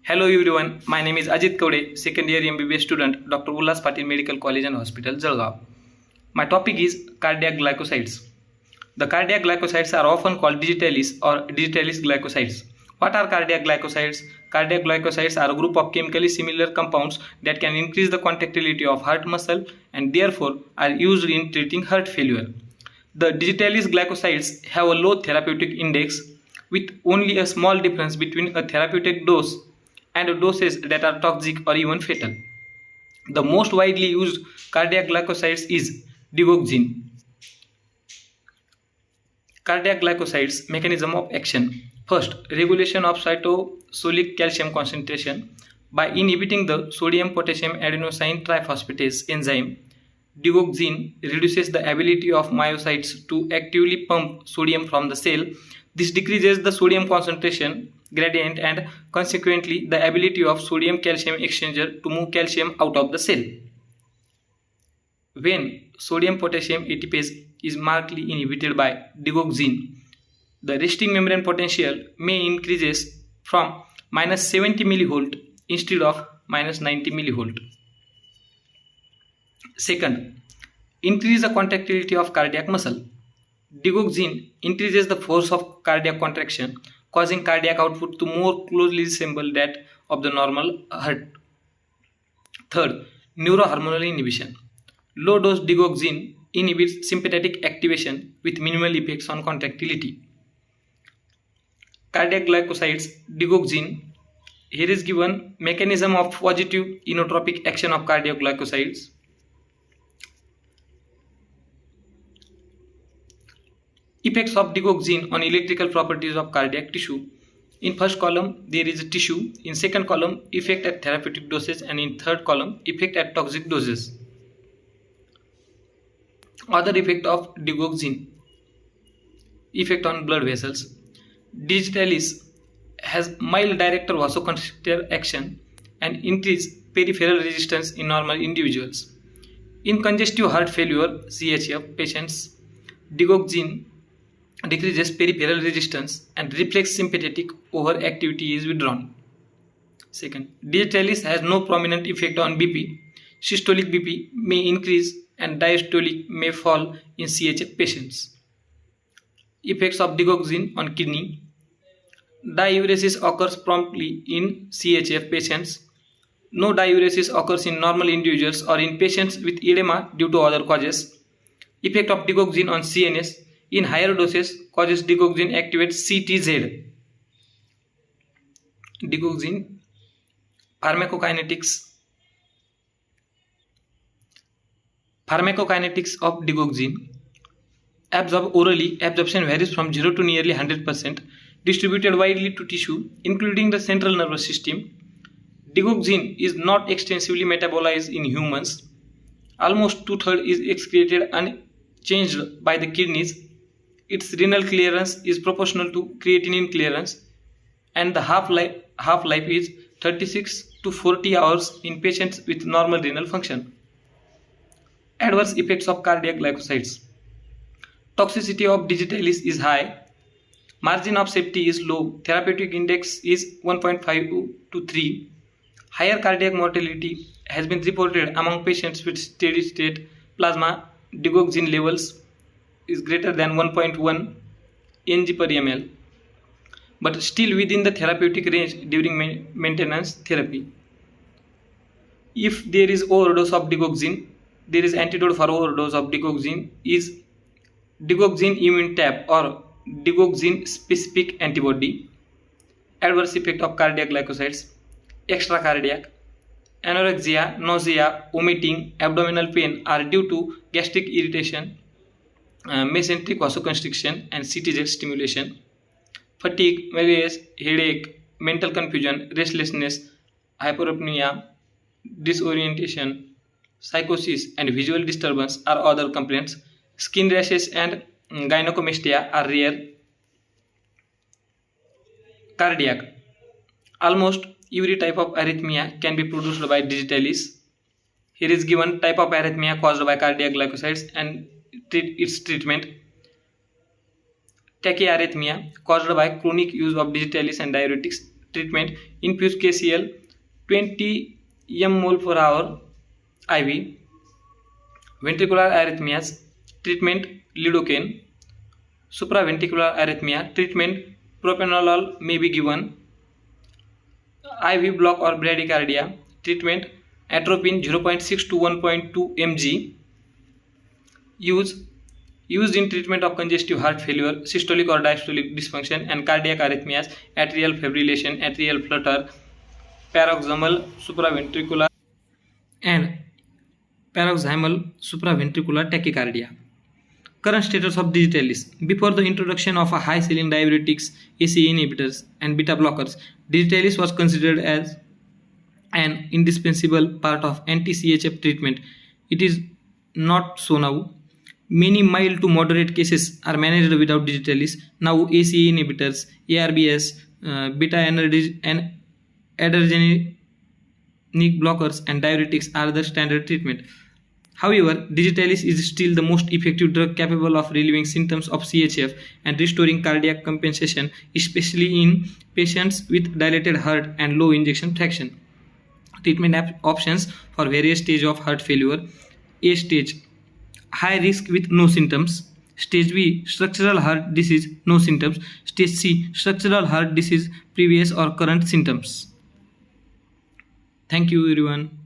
Hello everyone, my name is Ajit Kaude, second year MBBS student, Dr. Ullas Patil Medical College and Hospital, Jalgaon. My topic is cardiac glycosides. The cardiac glycosides are often called digitalis or digitalis glycosides. What are cardiac glycosides? Cardiac glycosides are a group of chemically similar compounds that can increase the contractility of heart muscle and therefore are used in treating heart failure. The digitalis glycosides have a low therapeutic index with only a small difference between a therapeutic dose and doses that are toxic or even fatal. The most widely used cardiac glycosides is digoxin. Cardiac glycosides mechanism of action. First, regulation of cytosolic calcium concentration. By inhibiting the sodium potassium adenosine triphosphatase enzyme, digoxin reduces the ability of myocytes to actively pump sodium from the cell. This decreases the sodium concentration gradient and consequently the ability of sodium calcium exchanger to move calcium out of the cell. When sodium potassium ATPase is markedly inhibited by digoxin, the resting membrane potential may increases from minus 70 millivolt instead of minus 90 millivolt. Second, increase the contractility of cardiac muscle. Digoxin increases the force of cardiac contraction, causing cardiac output to more closely resemble that of the normal heart. Third, neurohormonal inhibition. Low dose digoxin inhibits sympathetic activation with minimal effects on contractility. Cardiac glycosides, digoxin. Here is given mechanism of positive inotropic action of cardiac glycosides. Effects of digoxin on electrical properties of cardiac tissue. In first column there is a tissue, in second column effect at therapeutic doses, and in third column effect at toxic doses. Other effect of digoxin. Effect on blood vessels. Digitalis has mild director vasoconstrictor action and increased peripheral resistance in normal individuals. In congestive heart failure CHF patients, digoxin decreases peripheral resistance and reflex sympathetic overactivity is withdrawn. Second, digitalis has no prominent effect on BP. Systolic BP may increase and diastolic may fall in CHF patients. Effects of digoxin on kidney. Diuresis occurs promptly in CHF patients. No diuresis occurs in normal individuals or in patients with edema due to other causes. Effect of digoxin on CNS. In higher doses causes digoxin activates CTZ. Digoxin pharmacokinetics. Pharmacokinetics of digoxin. Absorbed orally, absorption varies from 0 to nearly 100%, distributed widely to tissue, including the central nervous system. Digoxin is not extensively metabolized in humans. Almost two-thirds is excreted unchanged by the kidneys. Its renal clearance is proportional to creatinine clearance, and the half-life is 36 to 40 hours in patients with normal renal function. Adverse effects of cardiac glycosides. Toxicity of digitalis is high. Margin of safety is low. Therapeutic index is 1.5 to 3. Higher cardiac mortality has been reported among patients with steady state plasma digoxin levels is greater than 1.1 ng per ml, but still within the therapeutic range during maintenance therapy. If there is overdose of digoxin, there is antidote for overdose of digoxin is digoxin immune tap or digoxin specific antibody. Adverse effect of cardiac glycosides. Extracardiac. Anorexia, nausea, vomiting, abdominal pain are due to gastric irritation, mesenteric vasoconstriction and CTZ stimulation. Fatigue, malaise, headache, mental confusion, restlessness, hyperopnea, disorientation, psychosis and visual disturbance are other complaints. Skin rashes and gynecomastia are rare. Cardiac. Almost every type of arrhythmia can be produced by digitalis. Here is given type of arrhythmia caused by cardiac glycosides and its treatment. Tachyarrhythmia caused by chronic use of digitalis and diuretics. treatment infuse KCl 20 mmol per hour IV. Ventricular arrhythmias treatment lidocaine. Supraventricular arrhythmia treatment propranolol may be given. IV block or bradycardia treatment atropine 0.6 to 1.2 mg. Used in treatment of congestive heart failure, systolic or diastolic dysfunction, and cardiac arrhythmias, atrial fibrillation, atrial flutter, paroxysmal supraventricular and paroxysmal supraventricular tachycardia. Current status of digitalis. Before the introduction of a high ceiling diuretics, ACE inhibitors, and beta blockers, digitalis was considered as an indispensable part of anti-CHF treatment. It is not so now. Many mild to moderate cases are managed without digitalis. Now ACE inhibitors, ARBs, beta adrenergic blockers, and diuretics are the standard treatment. However, digitalis is still the most effective drug capable of relieving symptoms of CHF and restoring cardiac compensation, especially in patients with dilated heart and low ejection fraction. Treatment options for various stages of heart failure. A stage, high risk with no symptoms. Stage B, structural heart disease, no symptoms. Stage C, structural heart disease, previous or current symptoms. Thank you everyone.